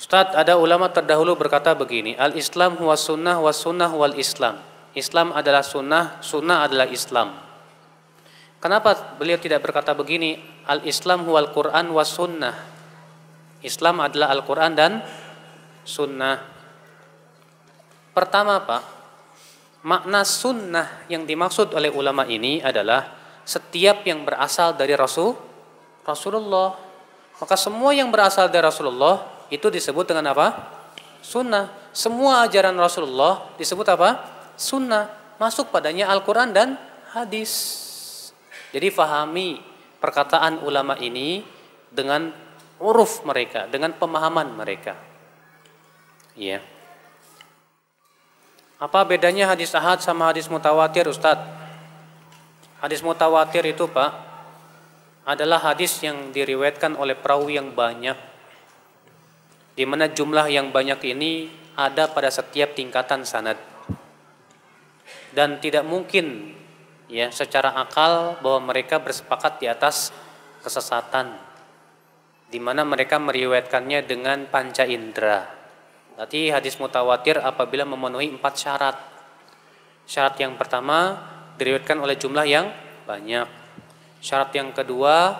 Ustadz, ada ulama terdahulu berkata begini, al-Islam huwa sunnah wa sunnah wal Islam. Islam adalah sunnah, sunnah adalah Islam. Kenapa beliau tidak berkata begini, al-Islam huwal Quran wa sunnah. Islam adalah Al-Quran dan sunnah. Pertama Pak, makna sunnah yang dimaksud oleh ulama ini adalah setiap yang berasal dari Rasulullah. Maka semua yang berasal dari Rasulullah itu disebut dengan apa? Sunnah. Semua ajaran Rasulullah disebut apa? Sunnah. Masuk padanya Al-Quran dan hadis. Jadi fahami perkataan ulama ini dengan uruf mereka, dengan pemahaman mereka. Iya. Apa bedanya hadis ahad sama hadis mutawatir, Ustadz? Hadis mutawatir itu Pak adalah hadis yang diriwayatkan oleh perawi yang banyak, di mana jumlah yang banyak ini ada pada setiap tingkatan sanad, dan tidak mungkin ya secara akal bahwa mereka bersepakat di atas kesesatan, di mana mereka meriwayatkannya dengan panca indera. Berarti hadis mutawatir apabila memenuhi 4 syarat. Syarat yang pertama diriwayatkan oleh jumlah yang banyak. Syarat yang kedua,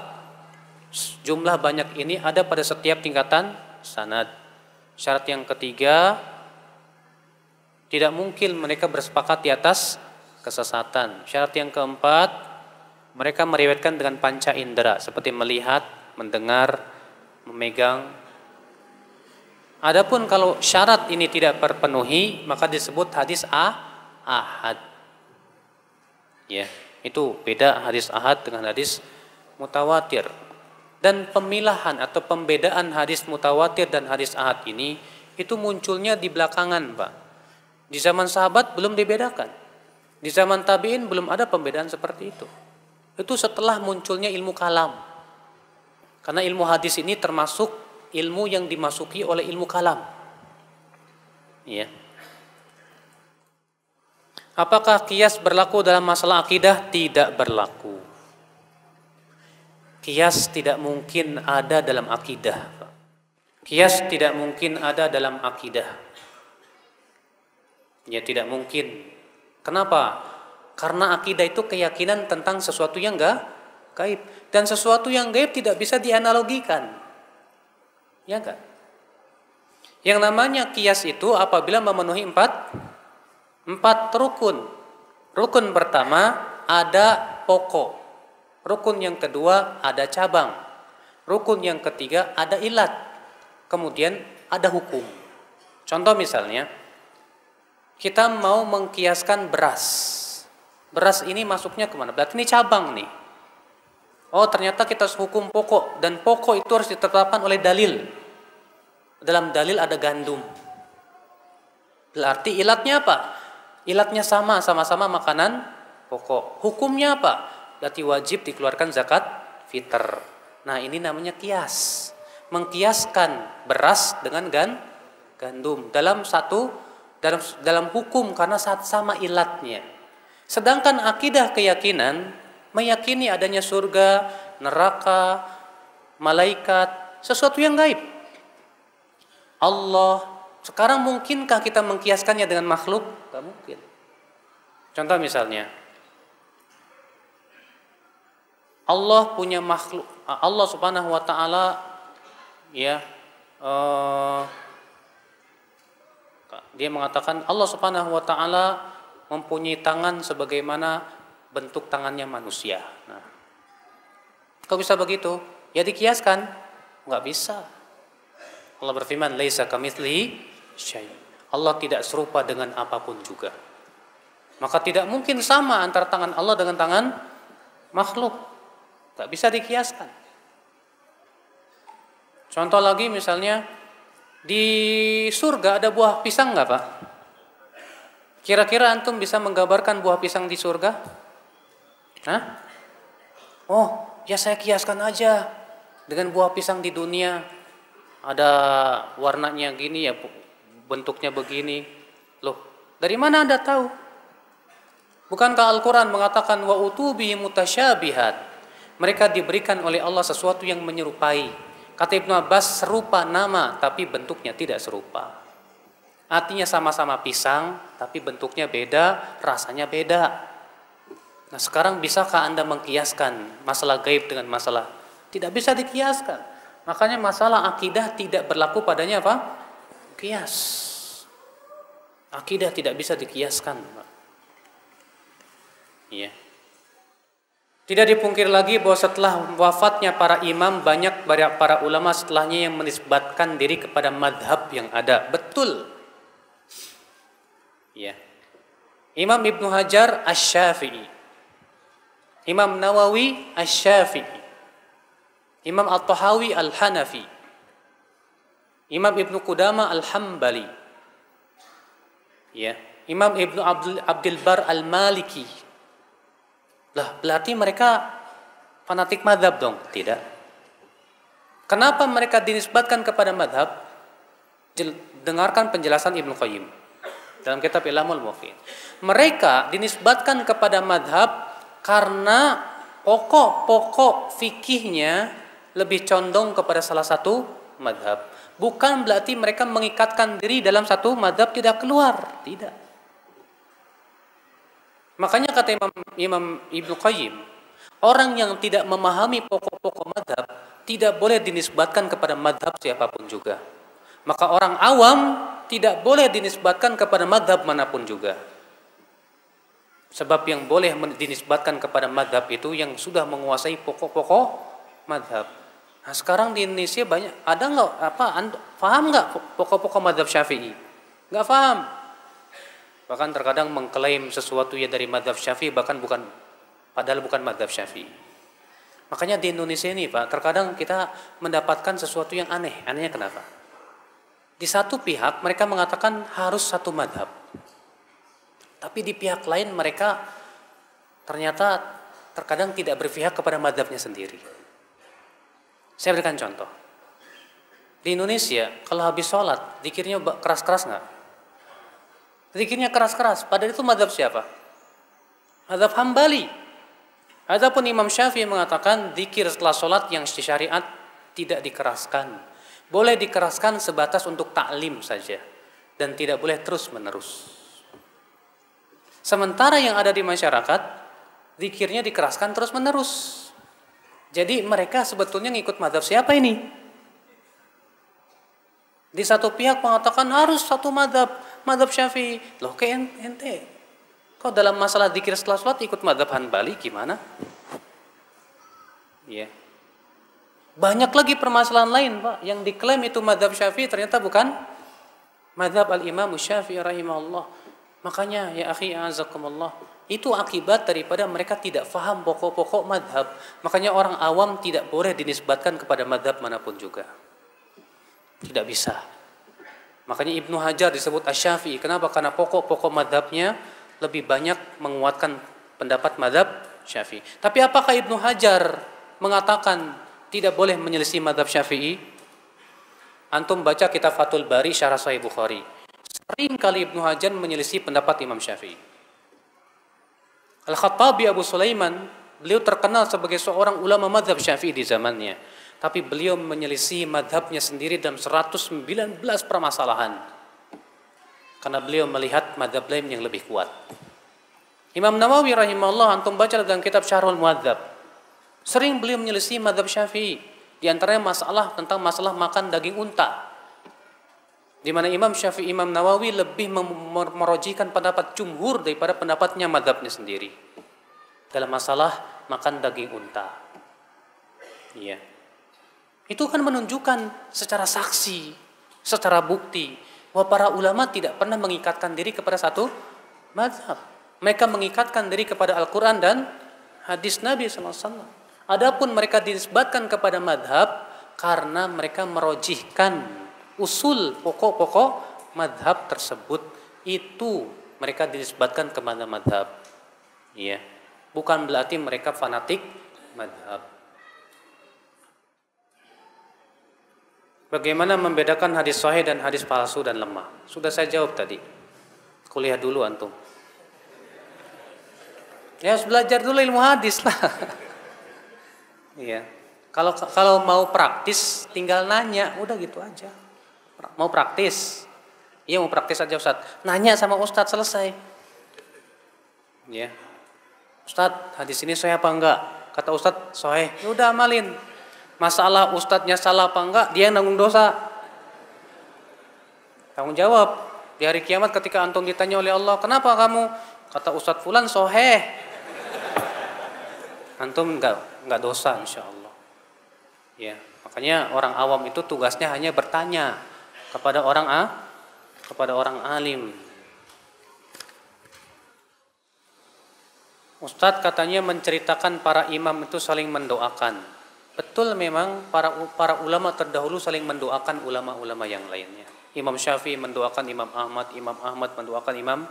jumlah banyak ini ada pada setiap tingkatan sanad. Syarat yang ketiga, tidak mungkin mereka bersepakat di atas kesesatan. Syarat yang keempat, mereka meriwayatkan dengan panca indera seperti melihat, mendengar, memegang. Adapun kalau syarat ini tidak terpenuhi, maka disebut hadis ahad. Ya, itu beda hadis ahad dengan hadis mutawatir. Dan pemilahan atau pembedaan hadis mutawatir dan hadis ahad ini itu munculnya di belakangan, Pak. Di zaman sahabat belum dibedakan. Di zaman tabi'in belum ada pembedaan seperti itu. Itu setelah munculnya ilmu kalam. Karena ilmu hadis ini termasuk ilmu yang dimasuki oleh ilmu kalam. Ya. Apakah qiyas berlaku dalam masalah akidah? Tidak berlaku. Qiyas tidak mungkin ada dalam akidah. Qiyas tidak mungkin ada dalam akidah. Ya, tidak mungkin. Kenapa? Karena akidah itu keyakinan tentang sesuatu yang gaib, dan sesuatu yang gaib tidak bisa dianalogikan. Ya enggak? Yang namanya qiyas itu apabila memenuhi empat rukun. Rukun pertama ada pokok. Rukun yang kedua ada cabang. Rukun yang ketiga ada ilat. Kemudian ada hukum. Contoh misalnya, kita mau mengkiaskan beras. Beras ini masuknya kemana? Berarti ini cabang nih. Oh, ternyata kita hukum pokok, dan pokok itu harus ditetapkan oleh dalil. Dalam dalil ada gandum. Berarti ilatnya apa? Ilatnya sama-sama makanan pokok. Hukumnya apa? Berarti wajib dikeluarkan zakat fitr. Nah, ini namanya kias. Mengkiaskan beras dengan gandum dalam hukum karena sama ilatnya. Sedangkan akidah keyakinan meyakini adanya surga, neraka, malaikat, sesuatu yang gaib. Allah, sekarang mungkinkah kita mengkiaskannya dengan makhluk? Tidak mungkin. Contoh misalnya, Allah punya makhluk, Allah Subhanahu wa taala ya dia mengatakan Allah Subhanahu wa taala mempunyai tangan sebagaimana bentuk tangannya manusia. Nah, kok bisa begitu? Ya dikiaskan? Enggak bisa. Allah berfirman, "Laisa kamitslihi syai'." Allah tidak serupa dengan apapun juga. Maka tidak mungkin sama antara tangan Allah dengan tangan makhluk. Tak bisa dikiaskan. Contoh lagi misalnya, di surga ada buah pisang enggak, Pak? Kira-kira antum bisa menggambarkan buah pisang di surga? Hah? Oh, ya saya kiaskan aja dengan buah pisang di dunia. Ada warnanya gini ya, bentuknya begini. Loh, dari mana Anda tahu? Bukankah Al-Quran mengatakan wa utubi mutasyabihat? Mereka diberikan oleh Allah sesuatu yang menyerupai. Kata Ibnu Abbas, serupa nama tapi bentuknya tidak serupa. Artinya sama-sama pisang tapi bentuknya beda, rasanya beda. Nah, sekarang bisakah Anda mengkiaskan masalah gaib dengan masalah? Tidak bisa dikiaskan. Makanya masalah akidah tidak berlaku padanya apa? Kias. Akidah tidak bisa dikiaskan. Iya. Tidak dipungkir lagi bahwa setelah wafatnya para imam, banyak para ulama setelahnya yang menisbatkan diri kepada madhab yang ada. Betul. Ya. Imam Ibnu Hajar Asy-Syafi'i, Imam Nawawi Asy-Syafi'i, Imam At-Tahawi Al-Hanafi, Imam Ibnu Qudamah Al-Hambali, ya. Imam Ibnu Abdul Bar Al-Maliki. Lah, berarti mereka fanatik madhab dong? Tidak. Kenapa mereka dinisbatkan kepada madhab? Dengarkan penjelasan Ibnu Qayyim dalam kitab Ilamul Muwaqqi'in. Mereka dinisbatkan kepada madhab karena pokok-pokok fikihnya lebih condong kepada salah satu madhab. Bukan berarti mereka mengikatkan diri dalam satu madhab tidak keluar. Tidak. Makanya kata Imam Ibnu Qayyim, orang yang tidak memahami pokok-pokok madhab tidak boleh dinisbatkan kepada madhab siapapun juga. Maka orang awam tidak boleh dinisbatkan kepada madhab manapun juga. Sebab yang boleh dinisbatkan kepada madhab itu yang sudah menguasai pokok-pokok madhab. Nah, sekarang di Indonesia banyak, ada nggak paham nggak pokok-pokok madhab Syafi'i? Nggak paham. Bahkan terkadang mengklaim sesuatu ya dari madhab Syafi'i, padahal bukan madhab Syafi'i. Makanya di Indonesia ini Pak, terkadang kita mendapatkan sesuatu yang aneh. Anehnya kenapa? Di satu pihak mereka mengatakan harus satu madhab, tapi di pihak lain mereka ternyata terkadang tidak berpihak kepada madhabnya sendiri. Saya berikan contoh. Di Indonesia kalau habis sholat zikirnya keras-keras nggak? Zikirnya keras-keras. Padahal itu madhab siapa? Madhab Hambali. Adapun Imam Syafi'i mengatakan zikir setelah sholat yang syariat tidak dikeraskan. Boleh dikeraskan sebatas untuk taklim saja. Dan tidak boleh terus menerus. Sementara yang ada di masyarakat, zikirnya dikeraskan terus menerus. Jadi mereka sebetulnya ngikut madhab siapa ini? Di satu pihak mengatakan harus satu madhab Syafi'i. Loh kayak ente, kok dalam masalah zikir setelah sholat ikut madhab Hanbali gimana? Ya. Banyak lagi permasalahan lain Pak, yang diklaim itu madhab Syafi'i ternyata bukan madhab al-Imam Syafi'i rahimahullah. Makanya ya akhi azakumullah, itu akibat daripada mereka tidak faham pokok-pokok madhab. Makanya orang awam tidak boleh dinisbatkan kepada madhab manapun juga. Tidak bisa. Makanya Ibnu Hajar disebut Asy-Syafi'i. Kenapa? Karena pokok-pokok madhabnya lebih banyak menguatkan pendapat madhab Syafi'i. Tapi apakah Ibnu Hajar mengatakan tidak boleh menyelisih madhab Syafi'i? Antum baca kitab Fathul Bari Syarah Sahih Bukhari. Sering kali Ibnu Hajar menyelisih pendapat Imam Syafi'i. Al-Khattabi Abu Sulaiman, beliau terkenal sebagai seorang ulama madhab Syafi'i di zamannya. Tapi beliau menyelisih madhabnya sendiri dalam 119 permasalahan. Karena beliau melihat madhab lain yang lebih kuat. Imam Nawawi rahimahullah, antum baca dalam kitab Syarhul Muhadzab. Sering beliau menyelisih madhab Syafi'i. Di antaranya tentang masalah makan daging unta. Di mana Imam Syafi'i, Imam Nawawi lebih merojikan pendapat jumhur daripada pendapatnya madhabnya sendiri. Dalam masalah makan daging unta. Iya. Itu kan menunjukkan secara saksi, secara bukti, bahwa para ulama tidak pernah mengikatkan diri kepada satu mazhab. Mereka mengikatkan diri kepada Al-Quran dan hadis Nabi SAW. Adapun mereka dinisbatkan kepada mazhab karena mereka merojihkan usul pokok-pokok mazhab tersebut. Itu mereka dinisbatkan kepada mazhab. Ya. Bukan berarti mereka fanatik mazhab. Bagaimana membedakan hadis sahih dan hadis palsu dan lemah? Sudah saya jawab tadi. Kuliah dulu antum. Ya harus belajar dulu ilmu hadis lah. Iya. Kalau mau praktis tinggal nanya, udah gitu aja. Mau praktis? Iya mau praktis aja Ustaz. Nanya sama Ustaz selesai. Ya. Ustaz, hadis ini sahih apa enggak? Kata Ustaz, sahih. Ya udah amalin. Masalah Ustaznya salah apa enggak, dia yang nanggung dosa. Tanggung jawab. Di hari kiamat ketika antum ditanya oleh Allah, kenapa kamu? Kata Ustaz fulan sahih. Antum enggak dosa insyaallah. Ya, makanya orang awam itu tugasnya hanya bertanya kepada orang alim. Ustadz katanya menceritakan para imam itu saling mendoakan. Betul memang para ulama terdahulu saling mendoakan ulama-ulama yang lainnya. Imam Syafi'i mendoakan Imam Ahmad mendoakan Imam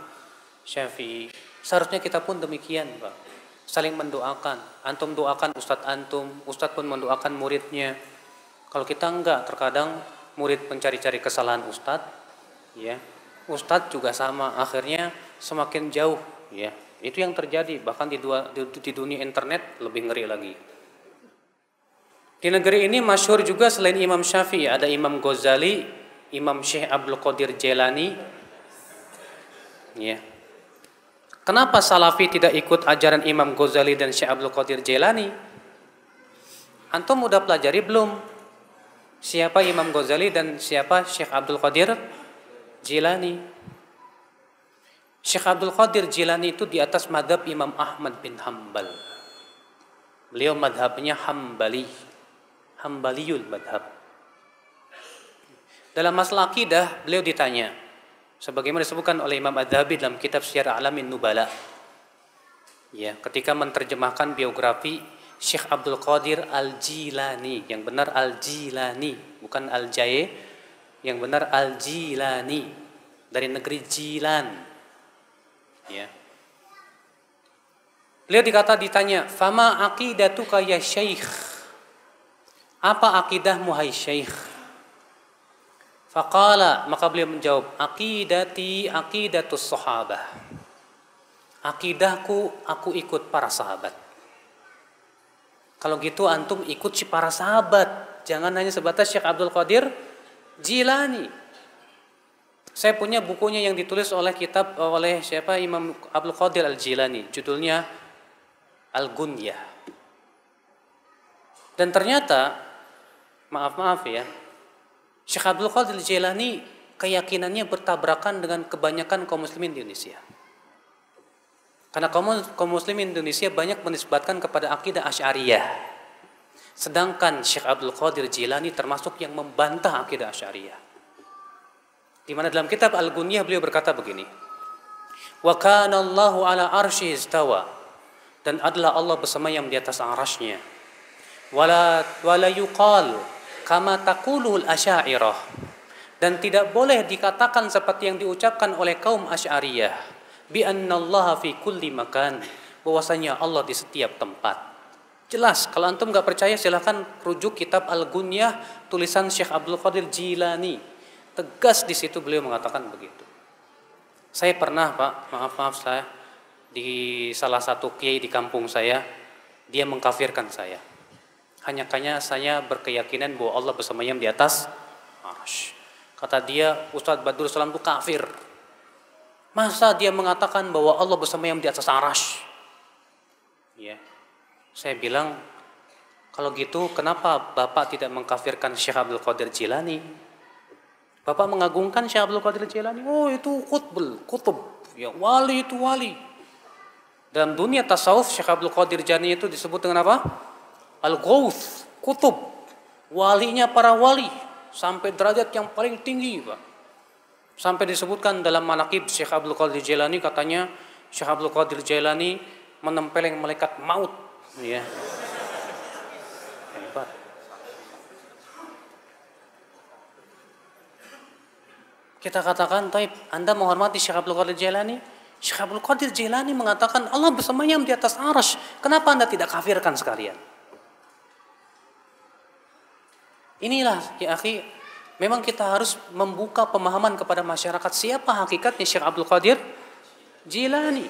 Syafi'i. Seharusnya kita pun demikian, Pak. Saling mendoakan. Antum doakan ustadz antum, ustadz pun mendoakan muridnya. Kalau kita enggak, terkadang murid mencari-cari kesalahan ustadz, ya. Ustadz juga sama, akhirnya semakin jauh, ya. Itu yang terjadi, bahkan di dunia internet lebih ngeri lagi. Di negeri ini masyhur juga selain Imam Syafi'i, ada Imam Ghazali, Imam Syekh Abdul Qadir Jailani, ya. Kenapa Salafi tidak ikut ajaran Imam Ghazali dan Syekh Abdul Qadir Jailani? Antum udah pelajari belum? Siapa Imam Ghazali dan siapa Syekh Abdul Qadir Jailani? Syekh Abdul Qadir Jailani itu di atas madhab Imam Ahmad bin Hanbal. Beliau madhabnya Hambali, Hambaliyul madhab. Dalam masalah akidah beliau ditanya, sebagaimana disebutkan oleh Imam Adz-Dzahabi dalam kitab Syiar A'lamin Nubala. Ya, ketika menerjemahkan biografi Syekh Abdul Qadir Al-Jilani, yang benar Al-Jilani, bukan Al-Jaye, yang benar Al-Jilani, dari negeri Jilan. Ya. Beliau ditanya, "Fama aqidatuka ya Syekh?" Apa akidahmu hai Syekh? Faqala, maka beliau menjawab, aqidati aqidatus sahabah. Akidahku, aku ikut para sahabat. Kalau gitu antum ikut si para sahabat, jangan hanya sebatas Syekh Abdul Qadir Jilani. Saya punya bukunya yang ditulis oleh siapa, Imam Abdul Qadir Al-Jilani, judulnya Al-Gunyah. Dan ternyata maaf ya, Syekh Abdul Qadir Jailani keyakinannya bertabrakan dengan kebanyakan kaum muslimin di Indonesia. Karena kaum muslimin Indonesia banyak menisbatkan kepada akidah Asy'ariyah. Sedangkan Syekh Abdul Qadir Jailani termasuk yang membantah akidah Asy'ariyah. Di mana dalam kitab Al-Gunyah beliau berkata begini, "Wa kana Allahu ala arsy istawa." Dan adalah Allah bersemayam di atas arasy-Nya. Wala yuqal kama taqulul asy'ariyah, dan tidak boleh dikatakan seperti yang diucapkan oleh kaum Asy'ariyah, bi annallaha fi kulli makan, bahwasanya Allah di setiap tempat. Jelas, kalau antum enggak percaya silahkan rujuk kitab Al-Gunyah tulisan Syekh Abdul Qadir Jilani. Tegas di situ beliau mengatakan begitu. Saya pernah, Pak, maaf saya di salah satu kiai di kampung saya, dia mengkafirkan saya. Hanya saya berkeyakinan bahwa Allah bersemayam di atas arsy. Kata dia, Ustadz Badrul Salam itu kafir. Masa dia mengatakan bahwa Allah bersemayam di atas arsy? Ya. Saya bilang, kalau gitu kenapa Bapak tidak mengkafirkan Syekh Abdul Qadir Jilani? Bapak mengagungkan Syekh Abdul Qadir Jilani. Oh, itu kutub. Ya, wali itu wali. Dalam dunia tasawuf Syekh Abdul Qadir Jilani itu disebut dengan apa? Al-Ghauth, kutub, walinya para wali, sampai derajat yang paling tinggi, Pak. Sampai disebutkan dalam manaqib Syekh Abdul Qadir Jailani, katanya Syekh Abdul Qadir Jailani menempeleng malaikat maut, ya. Hebat. Kita katakan, taib, Anda menghormati Syekh Abdul Qadir Jailani? Syekh Abdul Qadir Jailani mengatakan Allah bersemayam di atas arsy. Kenapa Anda tidak kafirkan sekalian? Inilah ya akhi, memang kita harus membuka pemahaman kepada masyarakat siapa hakikatnya Syekh Abdul Qadir Jilani.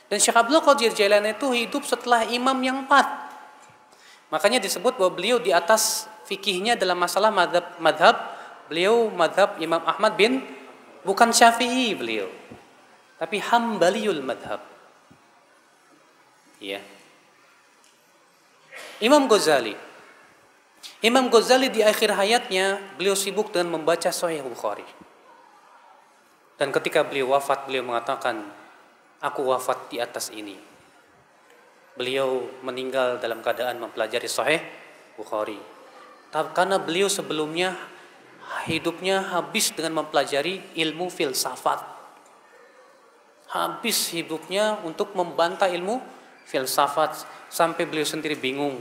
Dan Syekh Abdul Qadir Jilani itu hidup setelah imam yang 4. Makanya disebut bahwa beliau di atas fikihnya dalam masalah madhab, beliau madhab Imam Ahmad bukan Syafi'i beliau, tapi Hambaliul madhab. Ya. Imam Ghazali di akhir hayatnya beliau sibuk dengan membaca Sahih Bukhari. Dan ketika beliau wafat, beliau mengatakan, aku wafat di atas ini. Beliau meninggal dalam keadaan mempelajari Sahih Bukhari. Karena beliau sebelumnya hidupnya habis dengan mempelajari ilmu filsafat. Habis hidupnya untuk membantah ilmu filsafat sampai beliau sendiri bingung.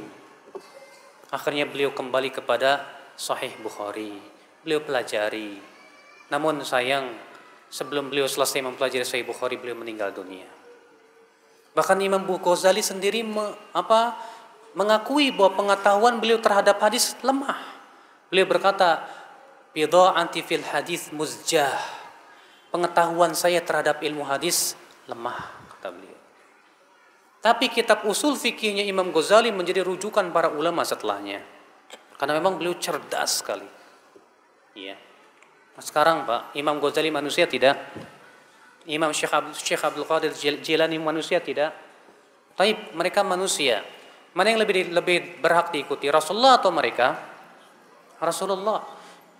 Akhirnya beliau kembali kepada Sahih Bukhari. Beliau pelajari. Namun sayang, sebelum beliau selesai mempelajari Sahih Bukhari, beliau meninggal dunia. Bahkan Imam Ghazali sendiri mengakui bahwa pengetahuan beliau terhadap hadis lemah. Beliau berkata, bidha'ati fil hadis muzjah. Pengetahuan saya terhadap ilmu hadis lemah, kata beliau. Tapi kitab usul fikihnya Imam Ghazali menjadi rujukan para ulama setelahnya. Karena memang beliau cerdas sekali. Iya. Nah, sekarang Pak, Imam Ghazali manusia tidak? Imam Syekh Abdul Qadir Jilani manusia tidak? Taib, mereka manusia. Mana yang lebih berhak diikuti, Rasulullah atau mereka? Rasulullah.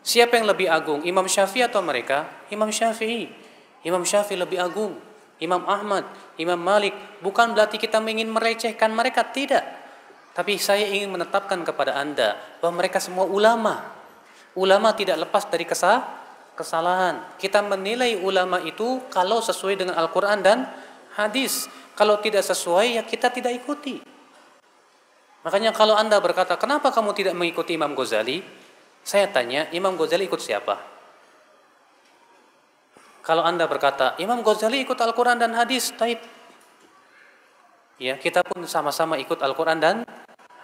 Siapa yang lebih agung, Imam Syafi'i atau mereka? Imam Syafi'i. Imam Syafi'i lebih agung. Imam Ahmad, Imam Malik. Bukan berarti kita ingin merecehkan mereka, tidak. Tapi saya ingin menetapkan kepada Anda bahwa mereka semua ulama. Ulama tidak lepas dari kesalahan. Kita menilai ulama itu kalau sesuai dengan Al-Quran dan hadis. Kalau tidak sesuai, ya kita tidak ikuti. Makanya kalau Anda berkata, kenapa kamu tidak mengikuti Imam Ghazali? Saya tanya, Imam Ghazali ikut siapa? Kalau Anda berkata, Imam Ghazali ikut Al-Quran dan hadis, taib. Ya, kita pun sama-sama ikut Al-Quran dan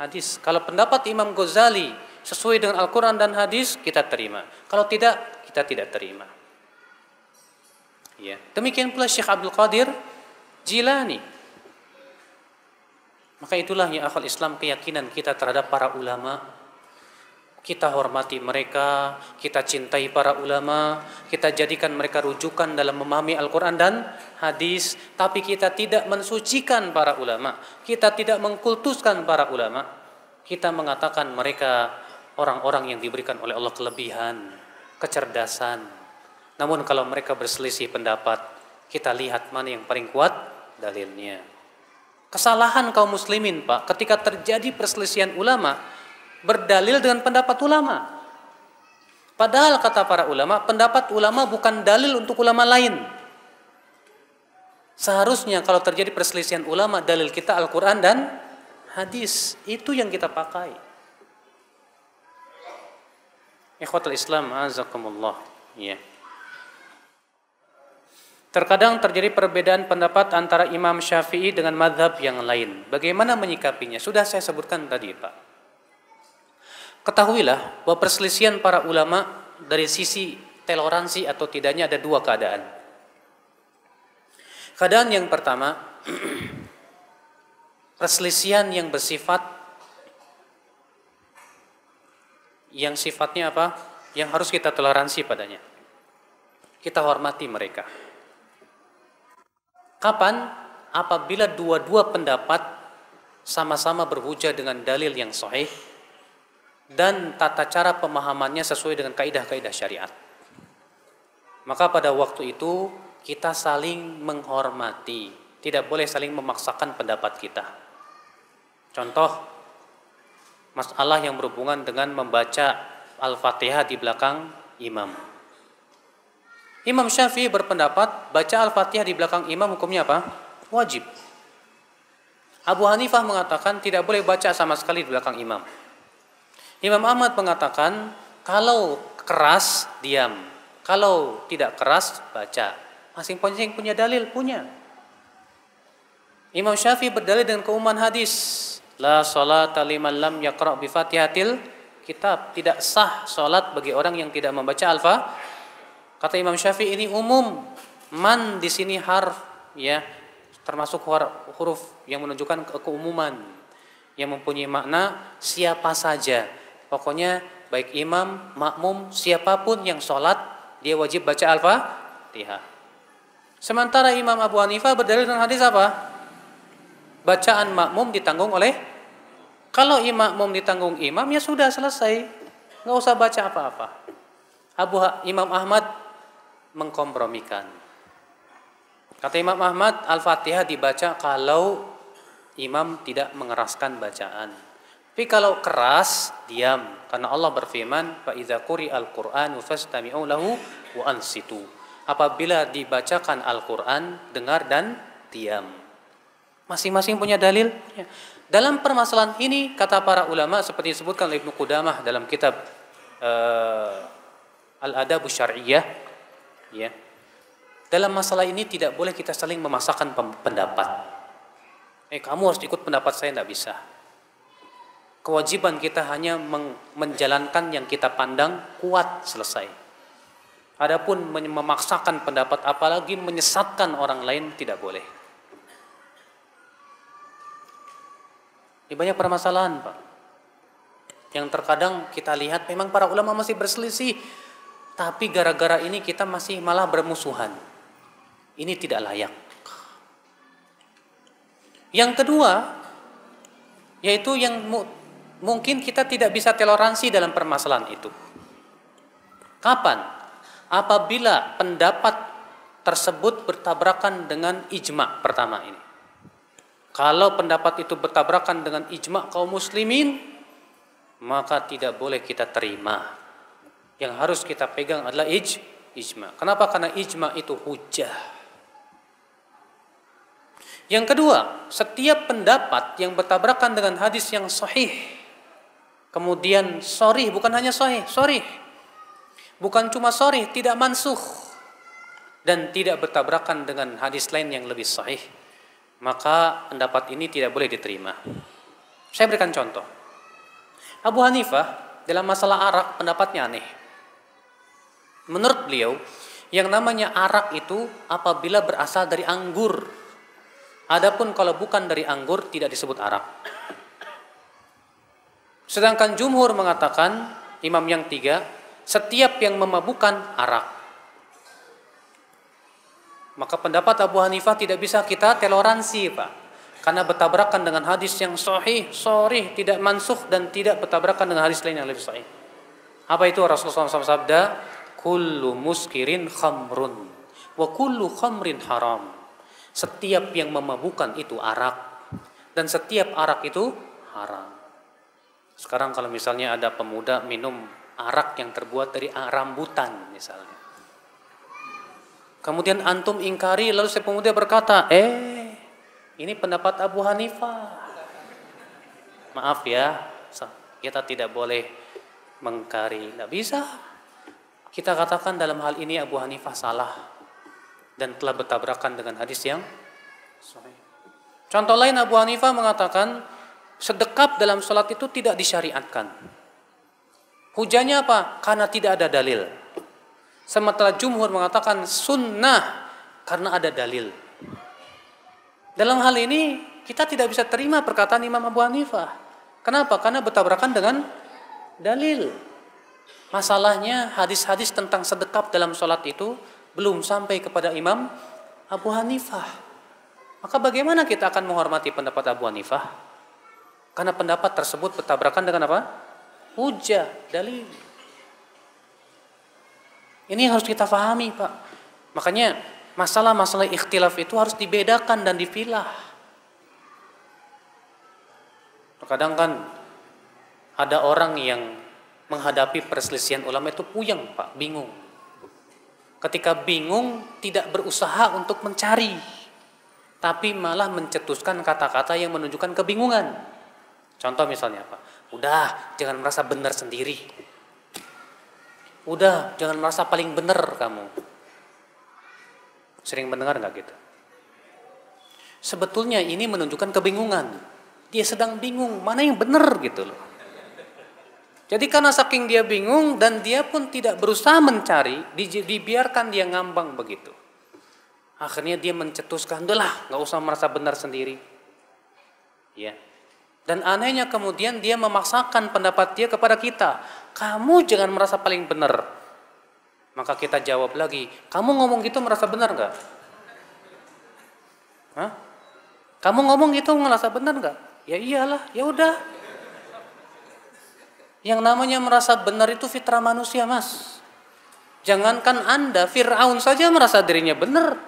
hadis. Kalau pendapat Imam Ghazali sesuai dengan Al-Quran dan hadis, kita terima. Kalau tidak, kita tidak terima. Ya. Demikian pula Syekh Abdul Qadir Jilani. Maka itulah ya akhul Islam, keyakinan kita terhadap para ulama. Kita hormati mereka, kita cintai para ulama, kita jadikan mereka rujukan dalam memahami Al-Quran dan hadis. Tapi kita tidak mensucikan para ulama, kita tidak mengkultuskan para ulama. Kita mengatakan mereka orang-orang yang diberikan oleh Allah kelebihan, kecerdasan. Namun kalau mereka berselisih pendapat, kita lihat mana yang paling kuat dalilnya. Kesalahan kaum muslimin Pak, ketika terjadi perselisihan ulama, berdalil dengan pendapat ulama. Padahal kata para ulama, pendapat ulama bukan dalil untuk ulama lain. Seharusnya kalau terjadi perselisihan ulama, dalil kita Al-Quran dan hadis. Itu yang kita pakai. Ikhwatul Islam, azakumullah. Ya. Terkadang terjadi perbedaan pendapat antara Imam Syafi'i dengan madhab yang lain. Bagaimana menyikapinya? Sudah saya sebutkan tadi Pak. Ketahuilah bahwa perselisihan para ulama dari sisi toleransi atau tidaknya ada dua keadaan. Keadaan yang pertama, perselisihan yang bersifat, yang sifatnya apa? Yang harus kita toleransi padanya. Kita hormati mereka. Kapan? Apabila dua-dua pendapat sama-sama berhujah dengan dalil yang sahih dan tata cara pemahamannya sesuai dengan kaidah-kaidah syariat. Maka pada waktu itu kita saling menghormati, tidak boleh saling memaksakan pendapat kita. Contoh, masalah yang berhubungan dengan membaca Al-Fatihah di belakang imam. Imam Syafi'i berpendapat baca Al-Fatihah di belakang imam hukumnya apa? Wajib. Abu Hanifah mengatakan tidak boleh baca sama sekali di belakang imam. Imam Ahmad mengatakan kalau keras diam, kalau tidak keras baca. Masing-masing punya dalil, punya. Imam Syafi'i berdalil dengan keumuman hadis, la salata liman lam yaqra' bi Fatihatil kitab. Tidak sah salat bagi orang yang tidak membaca Al-Fatihah. Kata Imam Syafi'i ini umum. Man di sini harf, ya, termasuk huruf yang menunjukkan keumuman. yang mempunyai makna siapa saja. Pokoknya baik imam, makmum, siapapun yang sholat, dia wajib baca Al-Fatihah. Sementara Imam Abu Hanifah berdalil dengan hadis apa? Bacaan makmum ditanggung oleh, kalau makmum ditanggung imam ya sudah selesai, nggak usah baca apa-apa. Imam Ahmad mengkompromikan. Kata Imam Ahmad, Al-Fatihah dibaca kalau imam tidak mengeraskan bacaan. Tapi kalau keras, diam. Karena Allah berfirman, fa idza quri'al Qur'anu fastami'u lahu wa ansitu. Apabila dibacakan Al-Qur'an, dengar dan diam. Masing-masing punya dalil. Dalam permasalahan ini, kata para ulama seperti disebutkan oleh Ibnu Qudamah dalam kitab Al-Adabus Syar'iyyah, ya. Dalam masalah ini tidak boleh kita saling memaksakan pendapat. Kamu harus ikut pendapat saya, tidak bisa. Kewajiban kita hanya menjalankan yang kita pandang kuat, selesai. Adapun memaksakan pendapat, apalagi menyesatkan orang lain, tidak boleh. Ini banyak permasalahan, Pak, yang terkadang kita lihat memang para ulama masih berselisih, tapi gara-gara ini kita masih malah bermusuhan. Ini tidak layak. Yang kedua, yaitu yang mungkin kita tidak bisa toleransi dalam permasalahan itu. Kapan? Apabila pendapat tersebut bertabrakan dengan ijma' pertama ini. Kalau pendapat itu bertabrakan dengan ijma' kaum muslimin, maka tidak boleh kita terima. Yang harus kita pegang adalah ijma'. Kenapa? Karena ijma' itu hujjah. Yang kedua, setiap pendapat yang bertabrakan dengan hadis yang sahih, kemudian sharih, bukan hanya sahih, sharih. Bukan cuma sharih, tidak mansukh, dan tidak bertabrakan dengan hadis lain yang lebih sahih, maka pendapat ini tidak boleh diterima. Saya berikan contoh. Abu Hanifah dalam masalah arak pendapatnya aneh. Menurut beliau, yang namanya arak itu apabila berasal dari anggur. Adapun kalau bukan dari anggur tidak disebut arak. Sedangkan jumhur mengatakan, imam yang tiga, setiap yang memabukkan arak. Maka pendapat Abu Hanifah tidak bisa kita toleransi, Pak. Karena bertabrakan dengan hadis yang sahih, sharih, tidak mansukh, dan tidak bertabrakan dengan hadis lain yang lebih sahih. Apa itu? Rasulullah SAW sabda, kullu muskirin khamrun, wa kullu khamrin haram. Setiap yang memabukkan itu arak, dan setiap arak itu haram. Sekarang kalau misalnya ada pemuda minum arak yang terbuat dari rambutan misalnya, kemudian antum ingkari, lalu si pemuda berkata, ini pendapat Abu Hanifah. Maaf ya, kita tidak boleh mengingkari, tidak bisa. Kita katakan dalam hal ini Abu Hanifah salah dan telah bertabrakan dengan hadis yang sahih. Contoh lain, Abu Hanifah mengatakan sedekap dalam sholat itu tidak disyariatkan. Hujahnya apa? Karena tidak ada dalil. Sementara jumhur mengatakan sunnah karena ada dalil. Dalam hal ini kita tidak bisa terima perkataan Imam Abu Hanifah. Kenapa? Karena bertabrakan dengan dalil. Masalahnya hadis-hadis tentang sedekap dalam sholat itu belum sampai kepada Imam Abu Hanifah. Maka bagaimana kita akan menghormati pendapat Abu Hanifah? Karena pendapat tersebut bertabrakan dengan apa? Hujjah, dalil. Ini yang harus kita fahami, Pak. Makanya masalah-masalah ikhtilaf itu harus dibedakan dan dipilah. Terkadang kan ada orang yang menghadapi perselisihan ulama itu puyeng, Pak, bingung. Ketika bingung tidak berusaha untuk mencari, tapi malah mencetuskan kata-kata yang menunjukkan kebingungan. Contoh misalnya, Pak, udah jangan merasa benar sendiri. Udah, jangan merasa paling benar kamu. Sering mendengar nggak gitu? Sebetulnya ini menunjukkan kebingungan. Dia sedang bingung, mana yang benar gitu loh. Jadi karena saking dia bingung dan dia pun tidak berusaha mencari, dibiarkan dia ngambang begitu. Akhirnya dia mencetuskan, udahlah, nggak usah merasa benar sendiri. Ya. Dan anehnya kemudian dia memaksakan pendapat dia kepada kita. Kamu jangan merasa paling benar. Maka kita jawab lagi, kamu ngomong gitu merasa benar nggak? Hah? Kamu ngomong gitu merasa benar nggak? Ya iyalah, ya udah. Yang namanya merasa benar itu fitrah manusia, Mas. Jangankan Anda, Fir'aun saja merasa dirinya benar.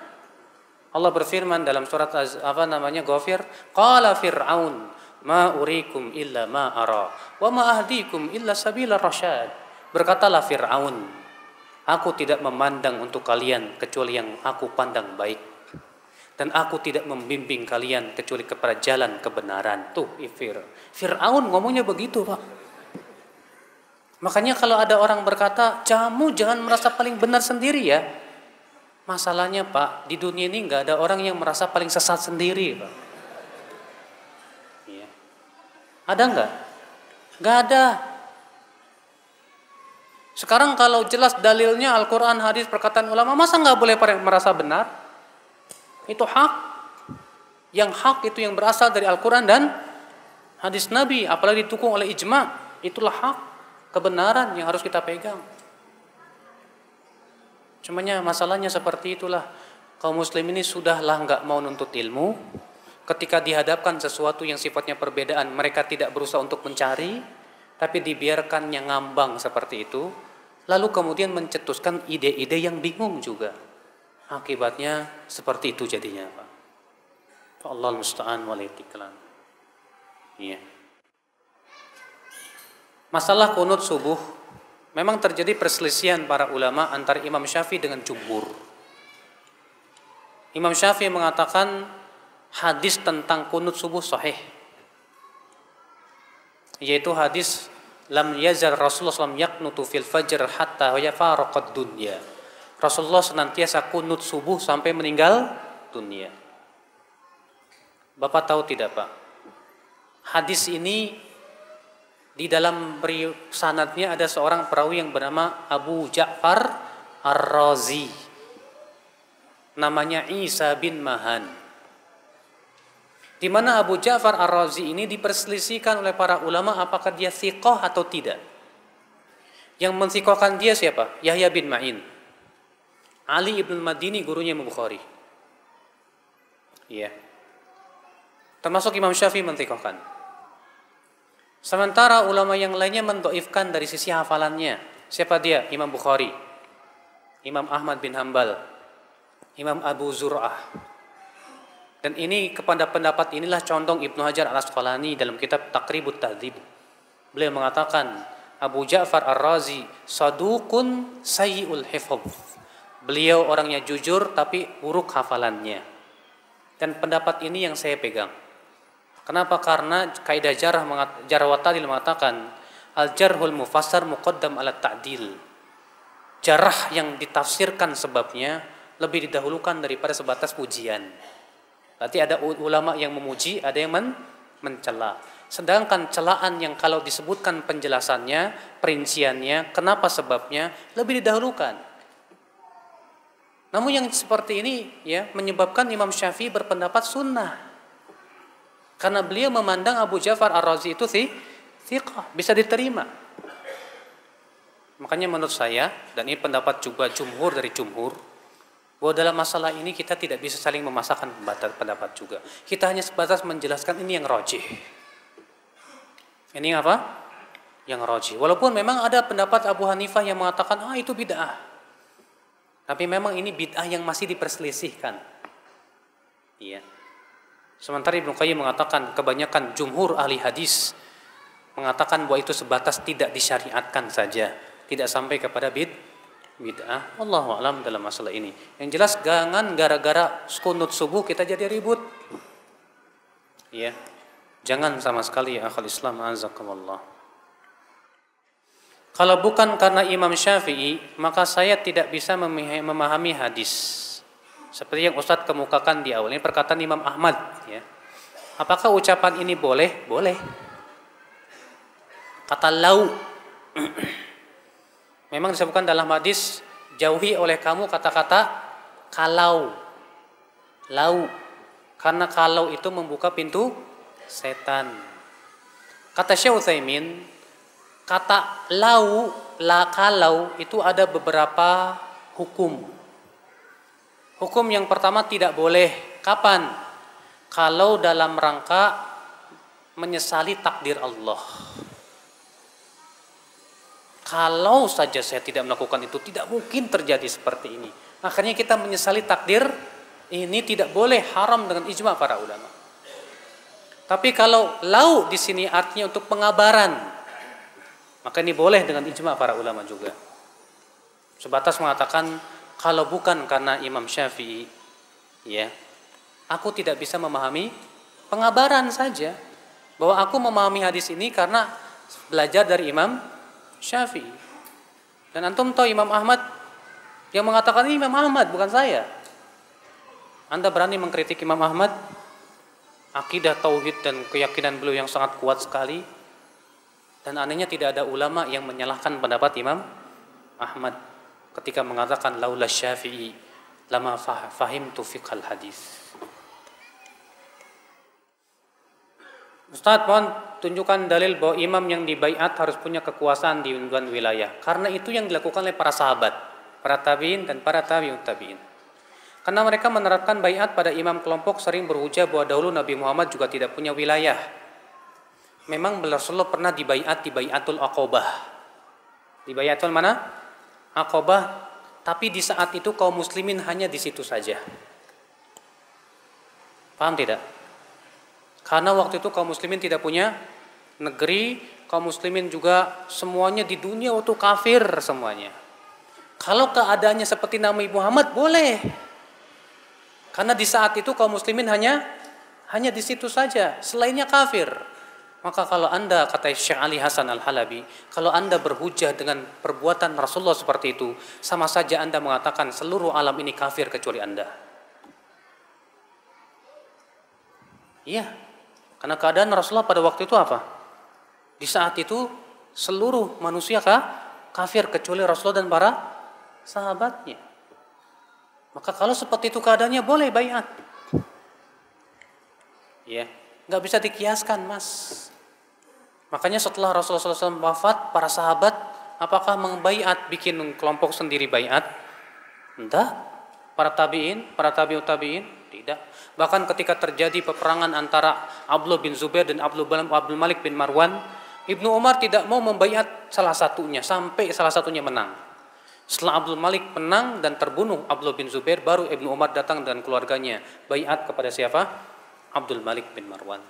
Allah berfirman dalam surat Ghafir, qala Fir'aun ma urikum illa ma ara wa ma ahdikum illa sabila rasyad. Berkatalah Fir'aun, aku tidak memandang untuk kalian kecuali yang aku pandang baik, dan aku tidak membimbing kalian kecuali kepada jalan kebenaran. Tuh Fir'aun ngomongnya begitu, Pak. Makanya kalau ada orang berkata, kamu jangan merasa paling benar sendiri ya. Masalahnya Pak, di dunia ini nggak ada orang yang merasa paling sesat sendiri, Pak. Ada nggak? Nggak ada. Sekarang kalau jelas dalilnya Al-Quran, hadis, perkataan ulama, masa nggak boleh merasa benar? Itu hak. Yang hak itu yang berasal dari Al-Quran dan hadis Nabi, apalagi didukung oleh ijma. Itulah hak, kebenaran yang harus kita pegang. Cumanya masalahnya seperti itulah. Kaum muslim ini sudahlah nggak mau nuntut ilmu. Ketika dihadapkan sesuatu yang sifatnya perbedaan, mereka tidak berusaha untuk mencari, tapi dibiarkannya ngambang seperti itu, lalu kemudian mencetuskan ide-ide yang bingung juga. Akibatnya seperti itu jadinya, Pak. Allah musta'an walitiklan. Iya. Masalah kunut subuh, memang terjadi perselisihan para ulama antara Imam Syafi'i dengan jumhur. Imam Syafi'i mengatakan hadis tentang kunut subuh sahih, yaitu hadis lam yazal Rasulullah SAW yaqnutu fil fajr hatta yafaraqad dunya. Rasulullah senantiasa kunut subuh sampai meninggal dunia. Bapak tahu tidak, Pak? Hadis ini di dalam sanadnya ada seorang perawi yang bernama Abu Ja'far Ar-Razi. Namanya Isa bin Mahan. Di mana Abu Ja'far Ar-Razi ini diperselisihkan oleh para ulama apakah dia thiqah atau tidak. Yang mensiqahkan dia siapa? Yahya bin Ma'in. Ali ibn Madini, gurunya Imam Bukhari. Iya. Termasuk Imam Syafi'i mensiqahkan. Sementara ulama yang lainnya mendoifkan dari sisi hafalannya. Siapa dia? Imam Bukhari, Imam Ahmad bin Hanbal, Imam Abu Zur'ah. Dan ini kepada pendapat inilah condong Ibnu Hajar Al-Asqalani dalam kitab Taqribut Tahdzib. Beliau mengatakan Abu Ja'far Ar-Razi saduqun sayyi'ul hifdz. Beliau orangnya jujur tapi buruk hafalannya. Dan pendapat ini yang saya pegang. Kenapa? Karena kaidah jarh wa ta'dil mengatakan al-jarhul mufassar muqaddam ala ta'dil. Jarh yang ditafsirkan sebabnya lebih didahulukan daripada sebatas pujian. Berarti ada ulama yang memuji, ada yang mencela. Sedangkan celaan yang kalau disebutkan penjelasannya, perinciannya, kenapa sebabnya, lebih didahulukan. Namun yang seperti ini ya menyebabkan Imam Syafi'i berpendapat sunnah. Karena beliau memandang Abu Ja'far Ar-Razi itu thiqah, bisa diterima. Makanya menurut saya, dan ini pendapat juga jumhur dari jumhur, bahwa dalam masalah ini kita tidak bisa saling memasakkan pendapat juga. Kita hanya sebatas menjelaskan ini yang rajih. Ini apa? Yang rajih. Walaupun memang ada pendapat Abu Hanifah yang mengatakan itu bid'ah. Tapi memang ini bid'ah yang masih diperselisihkan. Iya. Sementara Ibnu Qayyim mengatakan kebanyakan jumhur ahli hadis mengatakan bahwa itu sebatas tidak disyariatkan saja, tidak sampai kepada bid'ah. Wallahu a'lam dalam masalah ini. Yang jelas jangan gara-gara kunut subuh kita jadi ribut. Ya. Jangan sama sekali ya akhul Islam azakumullah. Kalau bukan karena Imam Syafi'i, maka saya tidak bisa memahami hadis. Seperti yang Ustadz kemukakan di awal, ini perkataan Imam Ahmad ya. Apakah ucapan ini boleh? Boleh. Kata lau memang disebutkan dalam hadis, jauhi oleh kamu kata-kata kalau, lau, karena kalau itu membuka pintu setan. Kata Syekh Utsaimin, kata lau, kalau itu ada beberapa hukum. Hukum yang pertama tidak boleh. Kapan? Kalau dalam rangka menyesali takdir Allah. Kalau saja saya tidak melakukan itu, tidak mungkin terjadi seperti ini. Akhirnya kita menyesali takdir, ini tidak boleh, haram dengan ijma para ulama. Tapi kalau lau di sini artinya untuk pengabaran, maka ini boleh dengan ijma para ulama juga. Sebatas mengatakan kalau bukan karena Imam Syafi'i, ya, aku tidak bisa memahami pengabaran saja. Bahwa aku memahami hadis ini karena belajar dari Imam Syafi'i. Dan antum tahu Imam Ahmad yang mengatakan ini Imam Ahmad, bukan saya. Anda berani mengkritik Imam Ahmad? Akidah tauhid dan keyakinan beliau yang sangat kuat sekali, dan anehnya tidak ada ulama yang menyalahkan pendapat Imam Ahmad ketika mengatakan laula Syafi'i lama fahimtu fiqhal hadis. Ustaz, mohon tunjukkan dalil bahwa imam yang dibaiat harus punya kekuasaan di wilayah. Karena itu yang dilakukan oleh para sahabat, para tabi'in dan para tabi'ut tabi'in. Karena mereka menerapkan baiat pada imam kelompok, sering berhujah bahwa dahulu Nabi Muhammad juga tidak punya wilayah. Memang Rasulullah pernah dibaiat di Baiatul Aqobah. Di Baiatul mana? Aqobah. Tapi di saat itu kaum muslimin hanya di situ saja. Paham tidak? Karena waktu itu kaum muslimin tidak punya negeri, kaum muslimin juga semuanya di dunia itu kafir semuanya. Kalau keadaannya seperti Nabi Muhammad boleh. Karena di saat itu kaum muslimin hanya di situ saja, selainnya kafir. Maka kalau Anda, kata Syekh Ali Hasan Al-Halabi, kalau Anda berhujah dengan perbuatan Rasulullah seperti itu, sama saja Anda mengatakan seluruh alam ini kafir kecuali Anda. Iya, karena keadaan Rasulullah pada waktu itu apa? Di saat itu seluruh manusia kafir kecuali Rasulullah dan para sahabatnya. Maka kalau seperti itu keadaannya boleh baiat. Ya, nggak bisa dikiaskan, Mas. Makanya setelah Rasulullah SAW wafat, para sahabat apakah membaiat, bikin kelompok sendiri baiat? Entah. Para tabi'in, para tabi'ut tabi'in, tidak. Bahkan ketika terjadi peperangan antara Abdullah bin Zubair dan Abdul Malik bin Marwan, Ibnu Umar tidak mau membaiat salah satunya sampai salah satunya menang. Setelah Abdul Malik menang dan terbunuh Abdullah bin Zubair, baru Ibnu Umar datang dan keluarganya baiat kepada siapa? Abdul Malik bin Marwan.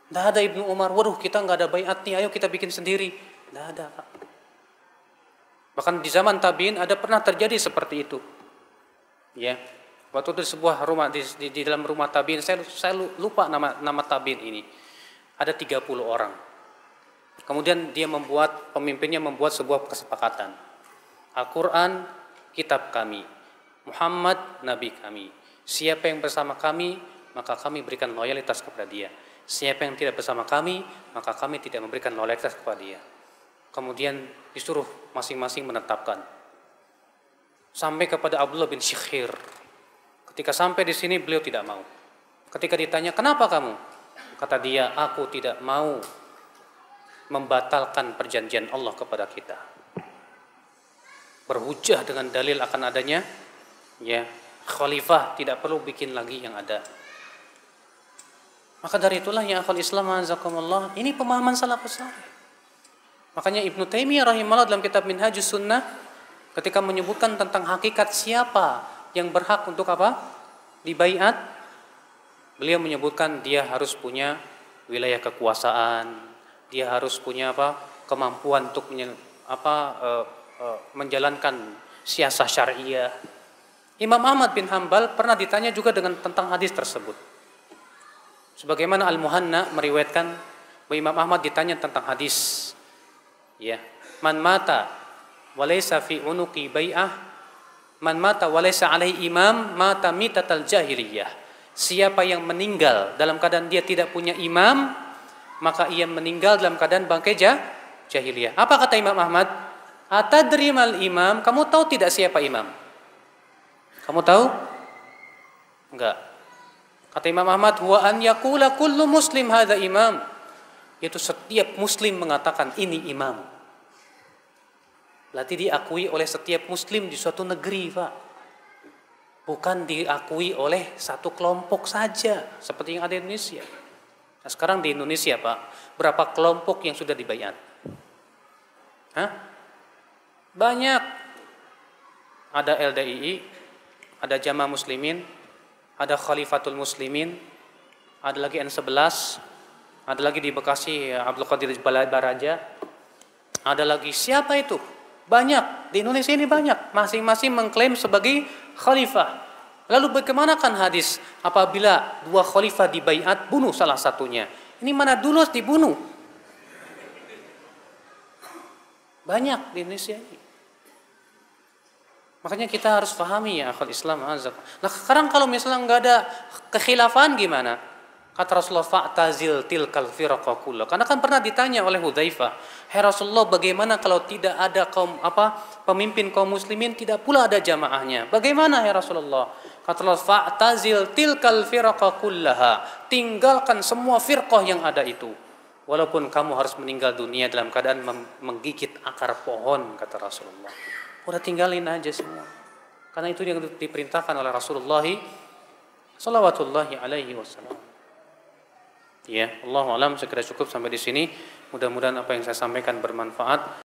Tidak ada Ibnu Umar, waduh kita nggak ada baiat nih, ayo kita bikin sendiri. Tidak ada, Pak. Bahkan di zaman tabi'in ada pernah terjadi seperti itu. Ya, waktu itu di sebuah rumah di dalam rumah tabi'in, saya lupa nama tabi'in ini. Ada 30 orang. Kemudian pemimpinnya membuat sebuah kesepakatan. Al-Quran kitab kami, Muhammad nabi kami. Siapa yang bersama kami, maka kami berikan loyalitas kepada dia. Siapa yang tidak bersama kami, maka kami tidak memberikan loyalitas kepada dia. Kemudian disuruh masing-masing menetapkan. Sampai kepada Abdullah bin Syikhir. Ketika sampai di sini beliau tidak mau. Ketika ditanya, kenapa kamu? Kata dia, aku tidak mau membatalkan perjanjian Allah kepada kita. Berhujah dengan dalil akan adanya ya khalifah, tidak perlu bikin lagi yang ada. Maka dari itulah ya akhwal Islam azakumullah, ini pemahaman salafus saleh. Makanya Ibnu Taimiyah rahimahullah dalam kitab Minhajus Sunnah ketika menyebutkan tentang hakikat siapa yang berhak untuk apa? Dibaiat, beliau menyebutkan dia harus punya wilayah kekuasaan, dia harus punya apa? Kemampuan untuk menjalankan siasah syariah. Imam Ahmad bin Hanbal pernah ditanya juga tentang hadis tersebut. Sebagaimana Al-Muhanna meriwayatkan bahwa Imam Ahmad ditanya tentang hadis. Ya, man mata walaysa fi unuqi bai'ah, man mata walaysa alaihi imam mata mitatal jahiliyah. Siapa yang meninggal dalam keadaan dia tidak punya imam, maka ia meninggal dalam keadaan bangkai jahiliyah. Apa kata Imam Ahmad? Atadri mal imam, kamu tahu tidak siapa imam? Kamu tahu? Enggak. Kata Imam Ahmad, huwa an yaqula kullu muslim hadza imam. yaitu setiap muslim mengatakan ini imam. Berarti diakui oleh setiap muslim di suatu negeri, Pak. Bukan diakui oleh satu kelompok saja, seperti yang ada di Indonesia. Nah, sekarang di Indonesia, Pak, berapa kelompok yang sudah dibaiat? Hah? Banyak. Ada LDII, ada Jamaah Muslimin, ada Khalifatul Muslimin, ada lagi N11, ada lagi di Bekasi Abdul Qadir Baraja, ada lagi siapa itu? Banyak, di Indonesia ini banyak, masing-masing mengklaim sebagai khalifah. Lalu bagaimanakah hadis apabila dua khalifah dibaiat, bunuh salah satunya? Ini mana dulu dibunuh? Banyak di Indonesia ini. Makanya kita harus pahami ya akhul Islam azza. Nah sekarang kalau misalnya nggak ada kekhilafan gimana? Kata Rasulullah fa'tazil tilkal firqa kullah. Karena kan pernah ditanya oleh Hudzaifah, "Hai Rasulullah, bagaimana kalau tidak ada pemimpin kaum muslimin, tidak pula ada jamaahnya? Bagaimana ya Rasulullah?" Kata Allah, "Fa'tazil tilkal firqa kullaha." Tinggalkan semua firqah yang ada itu. Walaupun kamu harus meninggal dunia dalam keadaan menggigit akar pohon, kata Rasulullah. Udah tinggalin aja semua. Karena itu yang diperintahkan oleh Rasulullah sallallahu alaihi wasallam. Ya, Allahu a'lam, sekira cukup sampai di sini. Mudah-mudahan apa yang saya sampaikan bermanfaat.